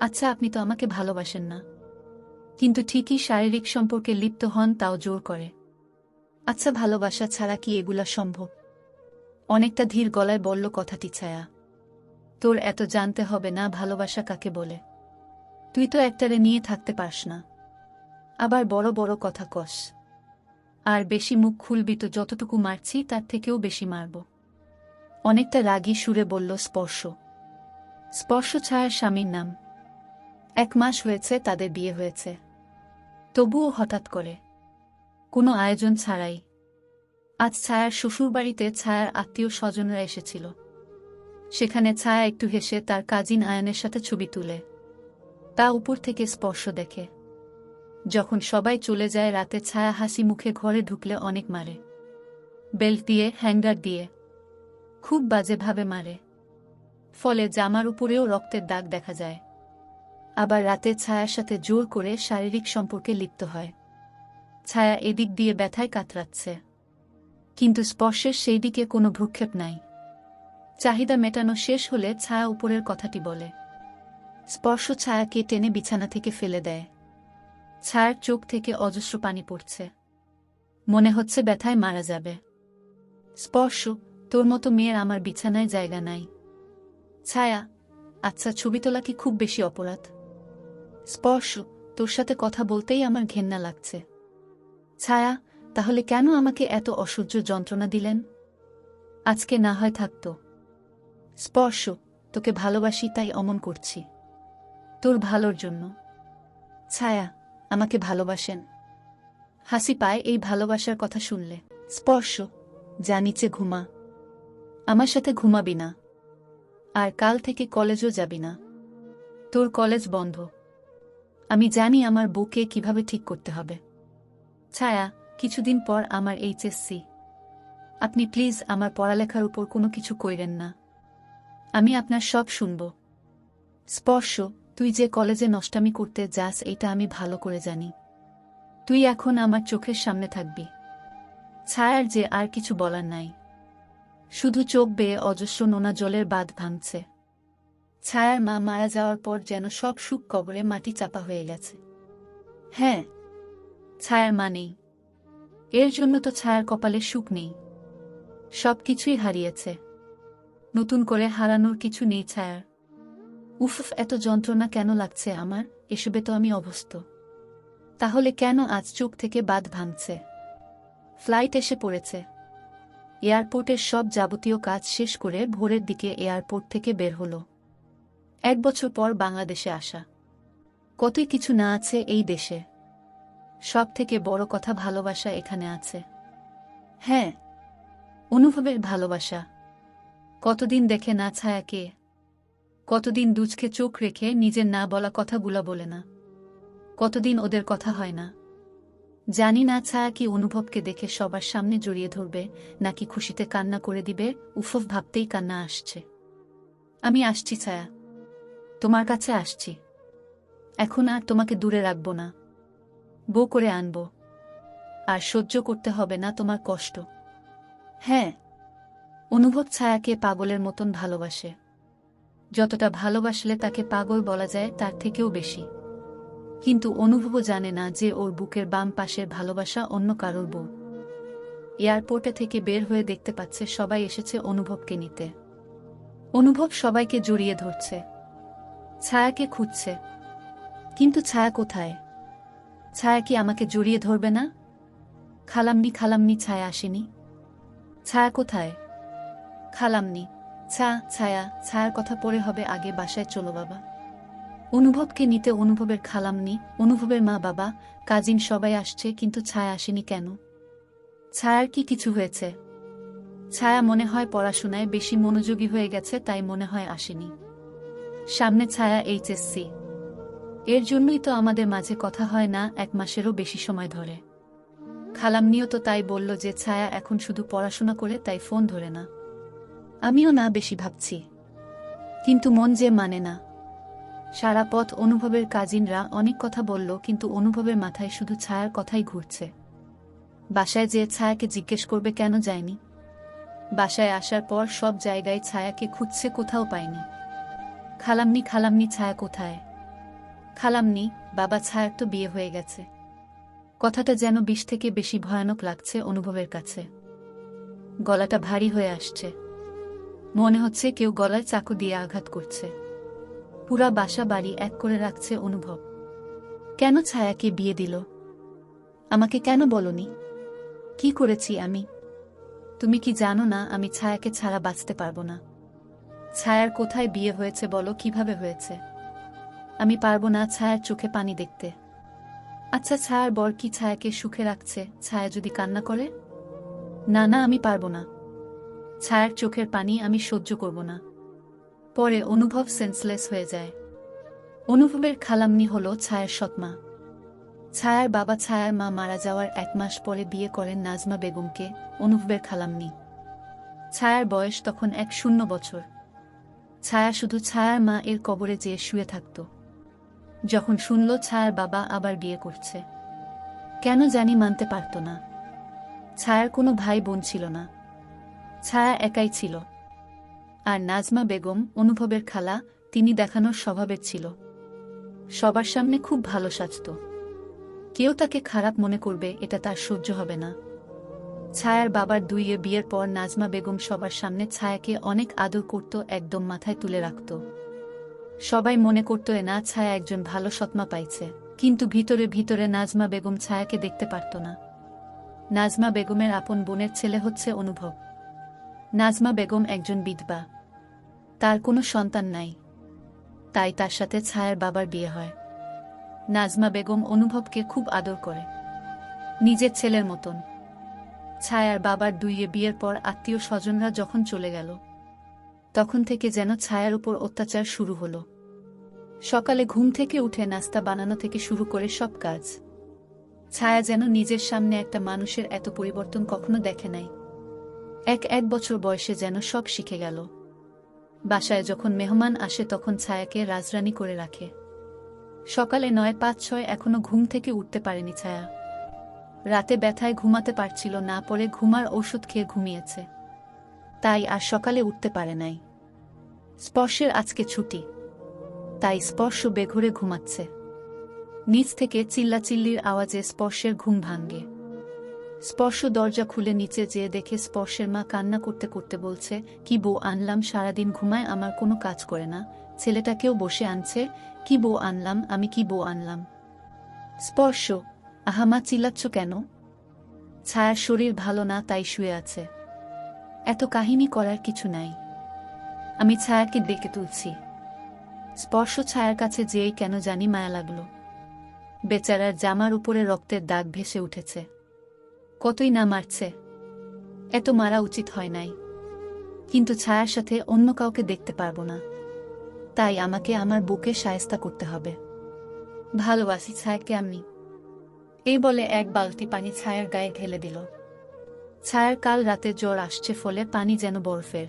আচ্ছা, আপনি তো আমাকে ভালোবাসেন না, কিন্তু ঠিকই শারীরিক সম্পর্কে লিপ্ত হন, তাও জোর করে। আচ্ছা, ভালোবাসা ছাড়া কি এগুলা সম্ভব? অনেকটা ধীর গলায় বলল কথাটি ছায়া। তোর এত জানতে হবে না ভালোবাসা কাকে বলে। তুই তো একটারে নিয়ে থাকতে পারস না, আবার বড় বড় কথা কস। আর বেশি মুখ খুলবি তো যতটুকু মারছি তার থেকেও বেশি মারব। অনেকটা রাগী সুরে বলল স্পর্শ। স্পর্শ ছায়ার স্বামীর নাম। 1 মাস হয়েছে তাদের বিয়ে হয়েছে, তবুও হঠাৎ করে, কোনো আয়োজন ছাড়াই আজ ছায়ার শ্বশুরবাড়িতে ছায়ার আত্মীয় স্বজনরা এসেছিল। সেখানে ছায়া একটু হেসে তার কাজিন আয়নের সাথে ছবি তুলে তা উপর থেকে স্পর্শ দেখে। যখন সবাই চলে যায় রাতে, ছায়া হাসি মুখে ঘরে ঢুকলে অনেক মারে। বেল্ট দিয়ে, হ্যাঙ্গার দিয়ে, খুব বাজেভাবে মারে। ফলে জামার উপরেও রক্তের দাগ দেখা যায়। আবার রাতে ছায়ার সাথে জোর করে শারীরিক সম্পর্কে লিপ্ত হয়। ছায়া এদিক দিয়ে ব্যথায় কাতরাচ্ছে, কিন্তু স্পর্শের সেই দিকে কোনো ভ্রুক্ষেপ নাই। চাহিদা মেটানো শেষ হলে ছায়া উপরের কথাটি বলে। স্পর্শ ছায়াকে টেনে বিছানা থেকে ফেলে দেয়। ছায়ার চোখ থেকে অজস্র পানি পড়ছে, মনে হচ্ছে ব্যথায় মারা যাবে। স্পর্শ, তোর মতো মেয়ের আমার বিছানায় জায়গা নাই। ছায়া, আচ্ছা, ছবি তোলা কি খুব বেশি অপরাধ? স্পর্শ, তোর সাথে কথা বলতেই আমার ঘেন্না লাগছে। ছায়া, তাহলে কেন আমাকে এত অসহ্য যন্ত্রণা দিলেন? আজকে না হয় থাকত। স্পর্শ, তোকে ভালোবাসি তাই অমন করছি, তোর ভালোর জন্য। ছায়া, আমাকে ভালোবাসেন? হাসি পায় এই ভালোবাসার কথা শুনলে। স্পর্শ, যা নিচে ঘুমা। আমার সাথে ঘুমাবি না, আর কাল থেকে কলেজও যাবি না। তোর কলেজ বন্ধ। আমি জানি আমার বউকে কিভাবে ঠিক করতে হবে। ছায়া, কিছুদিন পর আমার এইচএসসি। আপনি প্লিজ আমার পড়ালেখার উপর কোনো কিছু কইরেন না। আমি আপনার সব শুনব। স্পর্শ, তুই যে কলেজে নষ্টামি করতে যাস এটা আমি ভালো করে জানি। তুই এখন আমার চোখের সামনে থাকবি। ছায়ার যে আর কিছু বলার নাই, শুধু চোখ বেয়ে অজস্র নোনা জলের বাঁধ ভাঙছে। ছায়ার মা মারা যাওয়ার পর যেন সব সুখ কবরে মাটি চাপা হয়ে গেছে। হ্যাঁ, ছায়ার মা নেই, এর জন্য তো ছায়ার কপালে সুখ নেই। সব কিছুই হারিয়েছে, নতুন করে হারানোর কিছু নেই ছায়ার। উফ, এত যন্ত্রণা কেন লাগছে আমার? এসবে তো আমি অভ্যস্ত। তাহলে কেন আজ চোখ থেকে বাঁধ ভাঙছে? ফ্লাইট এসে পড়েছে। এয়ারপোর্টের সব যাবতীয় কাজ শেষ করে ভোরের দিকে এয়ারপোর্ট থেকে বের হলো। 1 বছর পর বাংলাদেশে আসা। কতই কিছু না আছে এই দেশে, সব থেকে বড় কথা ভালোবাসা এখানে আছে। হ্যাঁ, অনুভবের ভালোবাসা। কতদিন দেখে না ছায়াকে, কতদিন দুচকে চোখ রেখে নিজের না বলা কথাগুলো বলে না, কতদিন ওদের কথা হয় না। জানি না ছায়া কি অনুভবকে দেখে সবার সামনে জড়িয়ে ধরবে, নাকি খুশিতে কান্না করে দিবে। উফফ, ভাবতেই কান্না আসছে। আমি আসছি ছায়া, তোমার কাছে আসছি। এখন আর তোমাকে দূরে রাখব না, বউ করে আনব। আর সহ্য করতে হবে না তোমার কষ্ট। হ্যাঁ, অনুভব ছায়াকে পাগলের মতন ভালোবাসে। যতটা ভালোবাসলে তাকে পাগল বলা যায় তার থেকেও বেশি। কিন্তু অনুভবও জানে না যে ওর বুকের বাম পাশের ভালোবাসা অন্য কারোর বউ। এয়ারপোর্টে থেকে বের হয়ে দেখতে পাচ্ছে সবাই এসেছে অনুভবকে নিতে। অনুভব সবাইকে জড়িয়ে ধরছে, ছায়াকে খুঁজছে। কিন্তু ছায়া কোথায়? ছায়া কি আমাকে জড়িয়ে ধরবে না? খালাম্নি, খালাম্নি, ছায়া আসেনি। ছায়া কোথায়? খালাম্নি। ছায়া, ছায়ার কথা পরে হবে, আগে বাসায় চলো বাবা। অনুভবকে নিতে অনুভবের খালাম্নি, অনুভবের মা বাবা, কাজিন সবাই আসছে, কিন্তু ছায়া আসেনি কেন? ছায়ার কি কিছু হয়েছে? ছায়া মনে হয় পড়াশোনায় বেশি মনোযোগী হয়ে গেছে, তাই মনে হয় আসেনি। সামনে ছায়া এইচএসসি, এর জন্যই তো আমাদের মাঝে কথা হয় না 1 মাসেরও বেশি সময় ধরে। খালাম্নিও তো তাই বলল যে ছায়া এখন শুধু পড়াশোনা করে, তাই ফোন ধরে না। আমিও না বেশি ভাবছি, কিন্তু মন যে মানে না। সারা পথ অনুভবের কাজিনরা অনেক কথা বলল, কিন্তু অনুভবের মাথায় শুধু ছায়ার কথাই ঘুরছে। বাসায় যেয়ে ছায়াকে জিজ্ঞেস করবে কেন যায়নি। বাসায় আসার পর সব জায়গায় ছায়াকে খুঁজছে, কোথাও পায়নি। খালাম্নি, খালাম্নি, ছায়া কোথায়? খালামনি, বাবা ছায়ার তো বিয়ে হয়ে গেছে। কথাটা যেন বিষ থেকে বেশি ভয়ানক লাগছে অনুভবের কাছে। গলাটা ভারী হয়ে আসছে, মনে হচ্ছে কেউ গলায় চাকু দিয়ে আঘাত করছে। পুরা বাসা বাড়ি এক করে রাখছে অনুভব। কেন ছায়াকে বিয়ে দিল? আমাকে কেন বলনি? কি করেছি আমি? তুমি কি জানো না আমি ছায়াকে ছাড়া বাঁচতে পারবো না? ছায়ার কোথায় বিয়ে হয়েছে বলো, কিভাবে হয়েছে? আমি পারবো না ছায়ার চোখে পানি দেখতে। আচ্ছা, ছায়ার বর কি ছায়াকে সুখে রাখছে? ছায়া যদি কান্না করে? না না, আমি পারবো না। ছায়ার চোখের পানি আমি সহ্য করব না। পরে অনুভব সেন্সলেস হয়ে যায়। অনুভবের খালাম্নি হল ছায়ার সৎমা। ছায়ার বাবা ছায়ার মা মারা যাওয়ার 1 মাস পরে বিয়ে করেন নাজমা বেগমকে, অনুভবের খালাম্নি। ছায়ার বয়স তখন 10 বছর। ছায়া শুধু ছায়ার মা এর কবরে যেয়ে শুয়ে থাকত। যখন শুনল ছায়ার বাবা আবার বিয়ে করছে, কেন জানি মানতে পারত না। ছায়ার কোনো ভাই বোন ছিল না, ছায়া একাই ছিল। আর নাজমা বেগম, অনুভবের খালা, তিনি দেখানোর স্বভাবের ছিল। সবার সামনে খুব ভালো সাজত। কেউ তাকে খারাপ মনে করবে এটা তার সহ্য হবে না। ছায়ার বাবার 2 বিয়ের পর নাজমা বেগম সবার সামনে ছায়াকে অনেক আদর করত, একদম মাথায় তুলে রাখত। সবাই মনে করত না ছায়া একজন ভালো সৎমা পাইছে, কিন্তু ভিতরে ভিতরে নাজমা বেগম ছায়াকে দেখতে পারত না। নাজমা বেগমের আপন বোনের ছেলে হচ্ছে অনুভব। নাজমা বেগম একজন বিধবা, তার কোনো সন্তান নাই, তাই তার সাথে ছায়ার বাবার বিয়ে হয়। নাজমা বেগম অনুভবকে খুব আদর করে, নিজের ছেলের মতন। ছায়ার বাবার 2 বিয়ের পর আত্মীয় স্বজনরা যখন চলে গেল, তখন থেকে যেন ছায়ার উপর অত্যাচার শুরু হলো। সকালে ঘুম থেকে উঠে নাস্তা বানানো থেকে শুরু করে সব কাজ। ছায়া যেন নিজের সামনে একটা মানুষের এত পরিবর্তন কখনো দেখে নাই। এক বছর বয়সে যেন সব শিখে গেল। বাসায় যখন মেহমান আসে তখন ছায়াকে রাজরানী করে রাখে। সকালে 9:05 এখনো ঘুম থেকে উঠতে পারেনি ছায়া। রাতে ব্যথায় ঘুমাতে পারছিল না, পরে ঘুমার ঔষধ খেয়ে ঘুমিয়েছে, তাই আর সকালে উঠতে পারে নাই। স্পর্শের আজকে ছুটি, তাই স্পর্শ বেঘরে ঘুমাচ্ছে। নিচ থেকে চিল্লাচিল্লির আওয়াজে স্পর্শের ঘুম ভাঙ্গে। স্পর্শ দরজা খুলে নিচে যেয়ে দেখে স্পর্শের মা কান্না করতে করতে বলছে, কি বউ আনলাম, সারাদিন ঘুমায়, আমার কোনো কাজ করে না, ছেলেটাকেও বসে আনছে, কি বউ আনলাম, আমি কি বউ আনলাম? স্পর্শ, আহা মা চিল্লাচ্ছ কেন? ছায়ার শরীর ভালো না, তাই শুয়ে আছে। এত কাহিনী করার কিছু নাই, আমি ছায়াকে ডেকে তুলছি। স্পর্শ ছায়ার কাছে যেয়েই কেন জানি মায়া লাগলো। বেচারার জামার উপরে রক্তের দাগ ভেসে উঠেছে। কতই না মারছে, এত মারা উচিত হয় নাই, কিন্তু ছায়ার সাথে অন্য কাউকে দেখতে পারবো না, তাই আমাকে আমার বুকে শায়েস্তা করতে হবে। ভালোবাসি ছায়াকে আমি। এই বলে 1 বালতি পানি ছায়ার গায়ে ঢেলে দিল। ছায়ার কাল রাতে জ্বর আসছে, ফলে পানি যেন বরফের।